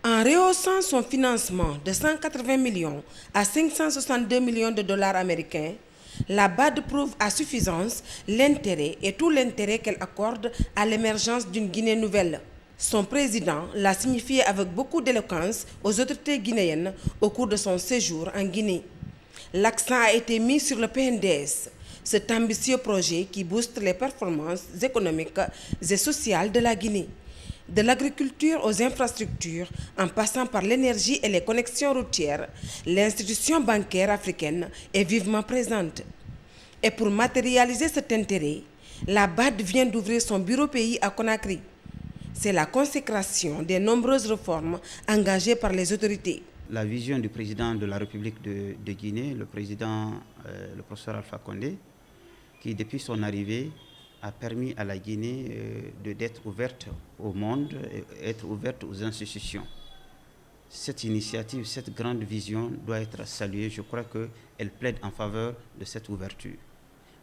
En rehaussant son financement de 180 millions à 562 millions de dollars américains, la BAD prouve à suffisance l'intérêt et tout l'intérêt qu'elle accorde à l'émergence d'une Guinée nouvelle. Son président l'a signifié avec beaucoup d'éloquence aux autorités guinéennes au cours de son séjour en Guinée. L'accent a été mis sur le PNDS, cet ambitieux projet qui booste les performances économiques et sociales de la Guinée. De l'agriculture aux infrastructures, en passant par l'énergie et les connexions routières, l'institution bancaire africaine est vivement présente. Et pour matérialiser cet intérêt, la BAD vient d'ouvrir son bureau pays à Conakry. C'est la consécration des nombreuses réformes engagées par les autorités. La vision du président de la République de Guinée, le professeur Alpha Condé, qui depuis son arrivée a permis à la Guinée d'être ouverte au monde, être ouverte aux institutions. Cette initiative, cette grande vision doit être saluée. Je crois qu'elle plaide en faveur de cette ouverture.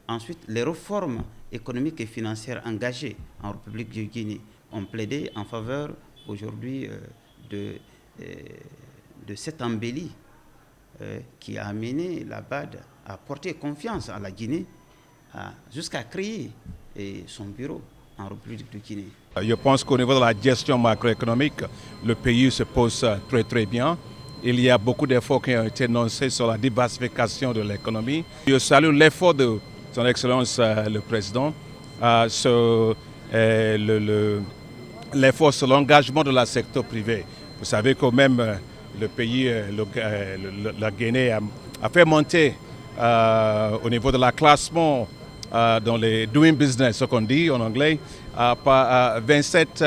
Ensuite, les réformes économiques et financières engagées en République de Guinée ont plaidé en faveur aujourd'hui de cette embellie qui a amené la BAD à porter confiance à la Guinée jusqu'à créer son bureau en République de Guinée. Je pense qu'au niveau de la gestion macroéconomique, le pays se pose très très bien. Il y a beaucoup d'efforts qui ont été annoncés sur la diversification de l'économie. Je salue l'effort de son Excellence le Président sur l'effort sur l'engagement de la secteur privé. Vous savez quand même le pays, la Guinée a fait monter au niveau de la classement dans les doing business, ce qu'on dit en anglais, par 27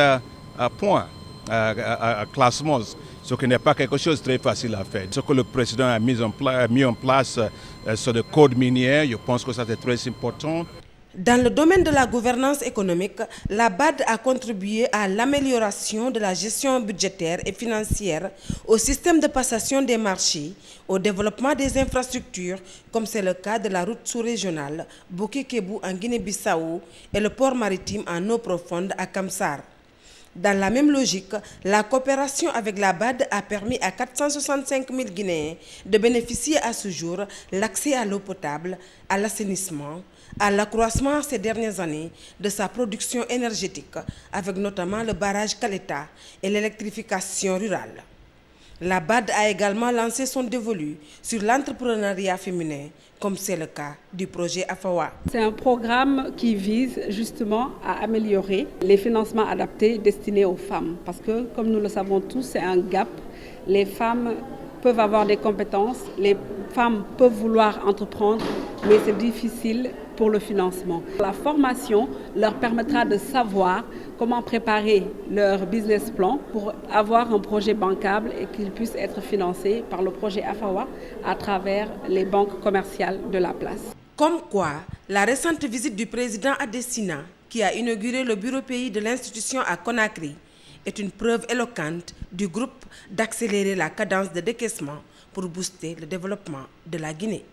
points classement, ce qui n'est pas quelque chose de très facile à faire. Ce que le président a mis en place sur le code minier, je pense que ça c'est très important. Dans le domaine de la gouvernance économique, la BAD a contribué à l'amélioration de la gestion budgétaire et financière, au système de passation des marchés, au développement des infrastructures, comme c'est le cas de la route sous-régionale Boké-Kébou en Guinée-Bissau et le port maritime en eau profonde à Kamsar. Dans la même logique, la coopération avec la BAD a permis à 465 000 Guinéens de bénéficier à ce jour l'accès à l'eau potable, à l'assainissement, à l'accroissement ces dernières années de sa production énergétique, avec notamment le barrage Caleta et l'électrification rurale. La BAD a également lancé son dévolu sur l'entrepreneuriat féminin, comme c'est le cas du projet AFAWA. C'est un programme qui vise justement à améliorer les financements adaptés destinés aux femmes. Parce que, comme nous le savons tous, c'est un gap. Les femmes peuvent avoir des compétences, les femmes peuvent vouloir entreprendre, mais c'est difficile pour le financement. La formation leur permettra de savoir comment préparer leur business plan pour avoir un projet bancable et qu'il puisse être financé par le projet AFAWA à travers les banques commerciales de la place. Comme quoi, la récente visite du président à Dessina, qui a inauguré le bureau pays de l'institution à Conakry, est une preuve éloquente du groupe d'accélérer la cadence de décaissement pour booster le développement de la Guinée.